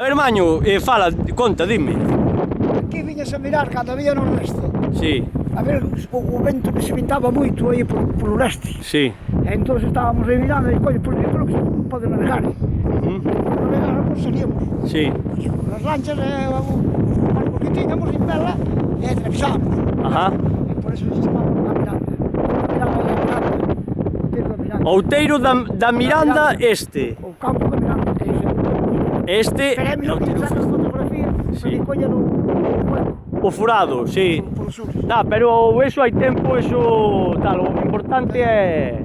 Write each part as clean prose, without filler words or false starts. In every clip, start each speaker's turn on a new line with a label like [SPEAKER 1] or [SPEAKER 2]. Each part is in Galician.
[SPEAKER 1] A ver, Maño, fala, conta, dime.
[SPEAKER 2] Aquí viñas a mirar cando había no leste.
[SPEAKER 1] Sí,
[SPEAKER 2] A ver o vento que se vintaba moito aí por leste.
[SPEAKER 1] sí.
[SPEAKER 2] E entón estábamos aí mirando e, coño, por exemplo, que se pode navegar. Navegar, pues, seríamos.
[SPEAKER 1] Sí.
[SPEAKER 2] Collíamos as lanchas e os barcos que tiñamos en vela e atravesamos.
[SPEAKER 1] Ajá.
[SPEAKER 2] E por eso se chamaba a Miranda. Miranda da Miranda. O tiro da Miranda.
[SPEAKER 1] Outeiro da Miranda este.
[SPEAKER 2] O campo da Miranda, que é ese.
[SPEAKER 1] Este
[SPEAKER 2] Pero é mellor que sacas fotografía,
[SPEAKER 1] Sí.
[SPEAKER 2] porque coña no hueco,
[SPEAKER 1] o furado, sí.
[SPEAKER 2] por sur.
[SPEAKER 1] Nah, pero eso hai tempo, eso tal, o importante é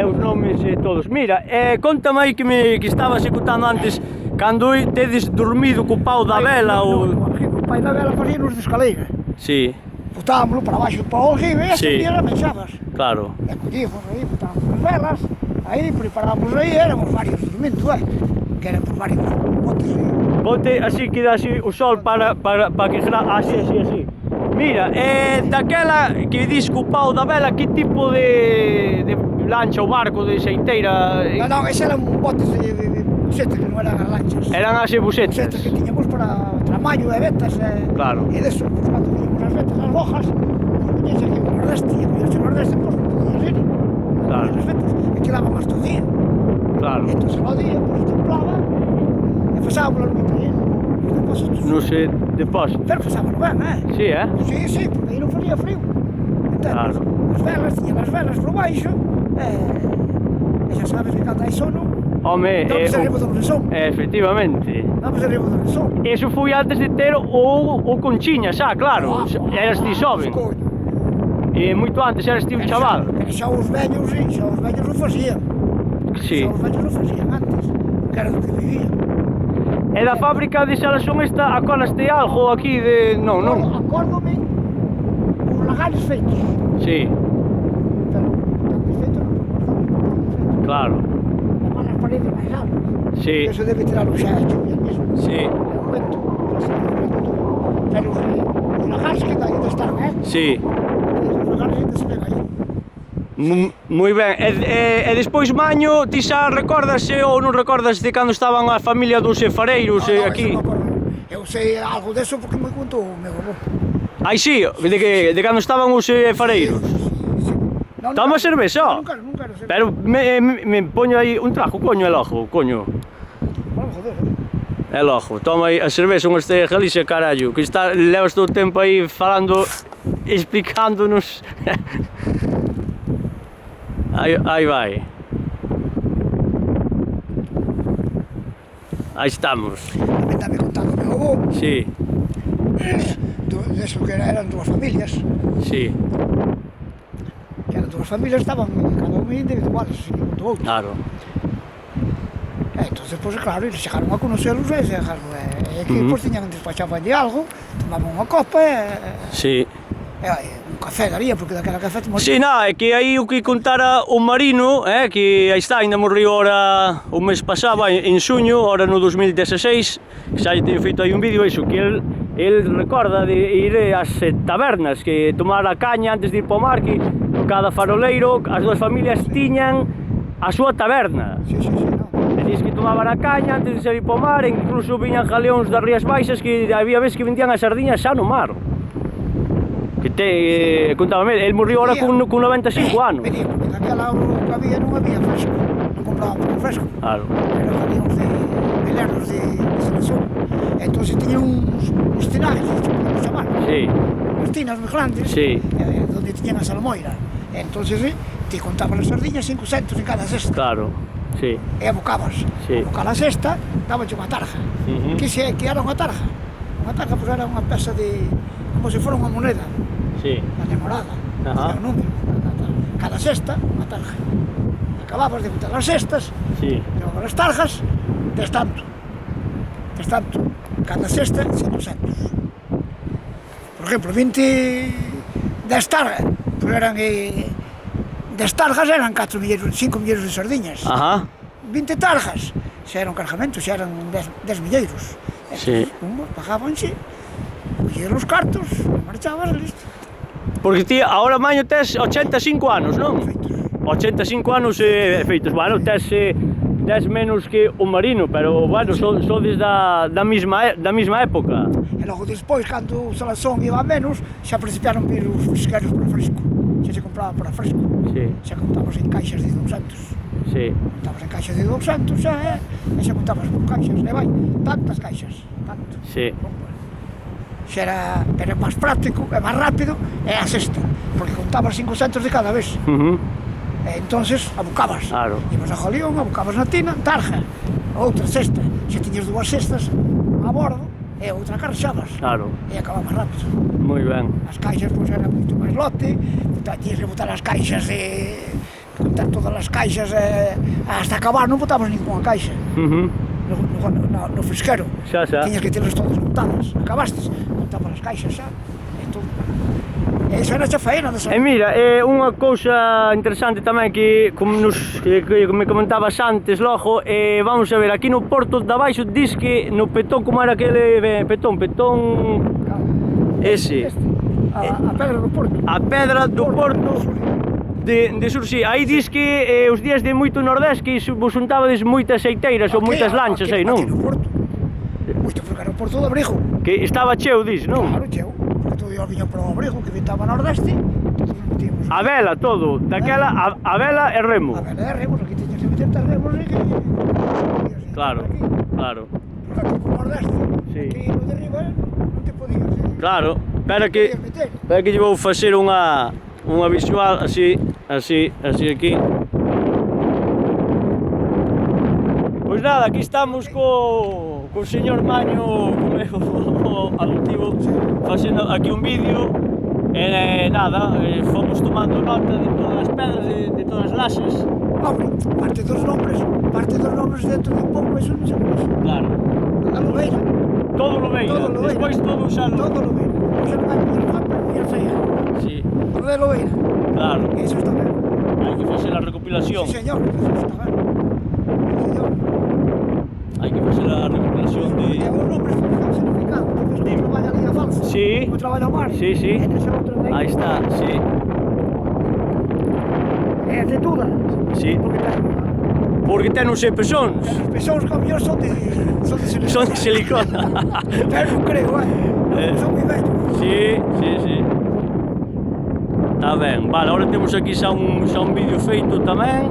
[SPEAKER 1] os nomes e todos. Mira, contame aí que estabas escutando antes, cando tedes dormido co pau da vela ou...
[SPEAKER 2] Aquí, o pai da vela facíanos de escaleira.
[SPEAKER 1] Sí,
[SPEAKER 2] Botámoslo para baixo para o aljibe e
[SPEAKER 1] Sí.
[SPEAKER 2] sí. As mexabas.
[SPEAKER 1] claro.
[SPEAKER 2] E collíamos aí, botámos as velas, aí preparámos aí, éramos varios dormindo, que eran por varios botes aí.
[SPEAKER 1] Bote así que dá así o sol para que así. Mira, daquela que dis co pau da vela, que tipo de lancha ou barco de xeiteira?
[SPEAKER 2] Non, ese eran botes de busetas, que non eran as lanchas.
[SPEAKER 1] Eran así busetas?
[SPEAKER 2] Busetas que tiñamos para tramallo e vetas
[SPEAKER 1] Claro.
[SPEAKER 2] e deso, pues, cando tiñamos as vetas, as bojas, poñese aquí o nordeste, e poñese o nordeste, pues, non podías ir.
[SPEAKER 1] Claro.
[SPEAKER 2] As vetas, e quedaban hasta o día.
[SPEAKER 1] Claro.
[SPEAKER 2] E entón, ao día, pues, templaba, e pasábamos as noite aí, os depósitos.
[SPEAKER 1] Non se depósito.
[SPEAKER 2] Pero pasábamos ben,
[SPEAKER 1] Sí,
[SPEAKER 2] Sí, porque aí non facía frío. Entendes?
[SPEAKER 1] Claro.
[SPEAKER 2] As velas, tiñan as velas por baixo, e xa sabes que cando hai sono,
[SPEAKER 1] Home,
[SPEAKER 2] damos arriba do lesón.
[SPEAKER 1] efectivamente.
[SPEAKER 2] Damos arriba do lesón.
[SPEAKER 1] Eso foi antes de ter o Conchiña, xa, claro. Eras ti xoven. E moito antes eras ti un chaval.
[SPEAKER 2] Pero xa os vellos, sí, xa os vellos o facían.
[SPEAKER 1] Sí.
[SPEAKER 2] Xa os vellos o facían antes, porque era do que vivían.
[SPEAKER 1] E da fábrica de Salasón esta, acolaste algo aquí de... Non, non.
[SPEAKER 2] Acórdome os lagares feitos.
[SPEAKER 1] Sí,
[SPEAKER 2] Pero tan defeito non podemos dar,
[SPEAKER 1] claro.
[SPEAKER 2] Levar as paredes máis altas.
[SPEAKER 1] Sí,
[SPEAKER 2] Eso debe tirar o xa hecho bien mismo.
[SPEAKER 1] sí,
[SPEAKER 2] O vento, pero os lagares que ainda están,
[SPEAKER 1] sí.
[SPEAKER 2] Os lagares ainda se ven aí.
[SPEAKER 1] Moi ben. E despois, Maño, ti xa recordase ou non recordas de cando estaban a familia dos fareiros
[SPEAKER 2] No,
[SPEAKER 1] aquí?
[SPEAKER 2] eso me acordo. Eu sei algo deso porque me contou o meu avó.
[SPEAKER 1] Ai, sí, de cando estaban os fareiros.
[SPEAKER 2] Non,
[SPEAKER 1] Toma cerveza.
[SPEAKER 2] Nunca, cerveza.
[SPEAKER 1] Pero me poño aí un trago, coño, el ojo, coño.
[SPEAKER 2] Bueno, joder.
[SPEAKER 1] El ojo, toma aí a cerveza, un este de Galicia, carallo, que levas todo o tempo aí falando, explicándonos. Aí vai. Aí estamos.
[SPEAKER 2] Tamén dame contando o meu avó.
[SPEAKER 1] Sí,
[SPEAKER 2] Deso que eran dúas familias.
[SPEAKER 1] sí,
[SPEAKER 2] Que eran dúas familias, estaban cada un individuales, sin ningún do outro.
[SPEAKER 1] claro.
[SPEAKER 2] Entonces, pues claro, eles chegaron a conocerlos e chegaron, que pues tiñan despachaban de algo, tomaban unha copa
[SPEAKER 1] Sí.
[SPEAKER 2] un café daría, porque daquela café tomamos.
[SPEAKER 1] Sí, é que aí o que contara o Marino, que aí está, ainda morreu ora o mes pasado, en xuño, ora no 2016, que xa lle teño feito aí un vídeo, iso, que el recorda de ir ás tabernas, que tomar a caña antes de ir para o mar, que cada faroleiro, as dúas familias tiñan a súa taberna.
[SPEAKER 2] Sí, no.
[SPEAKER 1] E diz que tomaban a caña antes de sair para o mar, e incluso viñan galeóns das Rías Baixas que había veces que vendían as sardiñas xa no mar. Que contábame, el morreu ora con 95 anos.
[SPEAKER 2] Venía, porque daquela hora que había non había fresco, non compraban por fresco.
[SPEAKER 1] Claro.
[SPEAKER 2] Pero galíamos de veleros de Salasón. Entón tiñan uns tinajes, podemos chamar.
[SPEAKER 1] Sí,
[SPEAKER 2] Uns tinas moi grandes,
[SPEAKER 1] Sí.
[SPEAKER 2] Donde tiñan a salmoira. Entón, te contaban as sardiñas 500 en cada cesta.
[SPEAKER 1] claro, sí.
[SPEAKER 2] E abocabas.
[SPEAKER 1] Sí.
[SPEAKER 2] Abocar a cesta, dabache unha tarja.
[SPEAKER 1] Ujú.
[SPEAKER 2] Que era unha tarja? Unha tarja, pois era unha peça de... como se fora unha moneda,
[SPEAKER 1] Sí,
[SPEAKER 2] a demorada.
[SPEAKER 1] Ajá.
[SPEAKER 2] Tiña un número. Cada cesta, unha tarja. Acababas de botar as cestas,
[SPEAKER 1] sí,
[SPEAKER 2] levabas as tarjas, tes tanto. Cada cesta, 500. Por exemplo, 10 tarjas, pois eran... 10 tarjas eran 5 milleiros de sardiñas.
[SPEAKER 1] ajá,
[SPEAKER 2] 20 tarjas, xa era un cargamento, xa eran 10 milleiros.
[SPEAKER 1] Sí.
[SPEAKER 2] Pagábanse, collían os cartos, marchabas, listo.
[SPEAKER 1] porque ti agora, Maño, tes 85 anos, non?
[SPEAKER 2] Feitos.
[SPEAKER 1] 85 anos feitos, bueno, tes 10 menos que o marino, pero, bueno, sodes da mesma época.
[SPEAKER 2] E logo despois, cando o Salazón iba a menos, xa principiaron vir os fresqueros para fresco. Xa se compraba para fresco.
[SPEAKER 1] Sí,
[SPEAKER 2] Xa contamos en caixas de 200.
[SPEAKER 1] sí.
[SPEAKER 2] Contabas en caixas de 200 xa, e xa contabas por caixas, e vai, tantas caixas, tanto.
[SPEAKER 1] Sí.
[SPEAKER 2] Xa era, pero é máis práctico, é máis rápido, é a sexta, porque contabas 500 de cada vez. E entonces abocabas.
[SPEAKER 1] Claro.
[SPEAKER 2] Ibas a Jolión, abocabas na tina, tarja, outra cesta. Xa tiñas dúas cestas a bordo, e outra carxabas.
[SPEAKER 1] Claro.
[SPEAKER 2] E acababa rápido.
[SPEAKER 1] Moi ben.
[SPEAKER 2] As caixas, pois, era moito máis lote, tiñas que botar as caixas contar todas as caixas, hasta acabar non botabas ninguna caixa. No fresquero.
[SPEAKER 1] Xa.
[SPEAKER 2] Tiñas que telas todas montadas. Acabastes, montabas as caixas xa, e todo. E iso era xa faena desa.
[SPEAKER 1] E mira, unha cousa interesante tamén que, como me comentabas antes logo, vamos a ver, aquí no Porto de Abaixo dis que no Petón, como era aquele petón ese,
[SPEAKER 2] A pedra do Porto.
[SPEAKER 1] a pedra do Porto de Sursi, aí dis que os días de moito nordés que vos xuntavades moitas xeiteiras ou moitas lanchas aí, non?
[SPEAKER 2] Aquí no Porto. Moito, porque era o Porto do Abrigo.
[SPEAKER 1] Que estaba cheo, dis, non?
[SPEAKER 2] Claro, cheo. Porque todo iba viño para o Abrigo, que ventaba nordeste, todos nos metíamos.
[SPEAKER 1] A vela, todo, daquela, a vela e remo.
[SPEAKER 2] A vela de remos, aquí teñas que meterte a remos e que...
[SPEAKER 1] Claro, claro.
[SPEAKER 2] Porque aquí no nordeste,
[SPEAKER 1] Sí.
[SPEAKER 2] aquí no de arriba, non te podías...
[SPEAKER 1] Claro, espera que lle vou facer unha visual así aquí. Pois nada, aquí estamos co señor Maño, o adoptivo, facendo aquí un vídeo. E nada, fomos tomando nota de todas as pedras, de todas as laxes.
[SPEAKER 2] Hombre, parte dos nombres dentro de pouco, eso non se pode.
[SPEAKER 1] Claro.
[SPEAKER 2] A Lobeira.
[SPEAKER 1] Todo Lobeira,
[SPEAKER 2] Todo Lobeira.
[SPEAKER 1] despois todo usalo.
[SPEAKER 2] Todo Lobeira. Xa non hai mellor mapa, mellor fea.
[SPEAKER 1] Sí,
[SPEAKER 2] Todo de Lobeira.
[SPEAKER 1] claro.
[SPEAKER 2] E iso está ben.
[SPEAKER 1] Hai que facer a recopilación.
[SPEAKER 2] Sí, señor, eso está ben. Sí, señor.
[SPEAKER 1] Hai que facer a recopilación
[SPEAKER 2] E
[SPEAKER 1] de...
[SPEAKER 2] os nombres están significados. Tens que traballar a Liga Falsa.
[SPEAKER 1] Sí.
[SPEAKER 2] O traballo ao mar.
[SPEAKER 1] Sí, sí.
[SPEAKER 2] E nesa outra de
[SPEAKER 1] Aí está, sí.
[SPEAKER 2] E de toda.
[SPEAKER 1] Sí. Porque ten uns pezóns.
[SPEAKER 2] Os pezóns que ao mellor son de silicona.
[SPEAKER 1] Son de silicona.
[SPEAKER 2] Pero non creo, son moi vellos.
[SPEAKER 1] Sí. Está ben. Vale, agora temos aquí xa un vídeo feito tamén.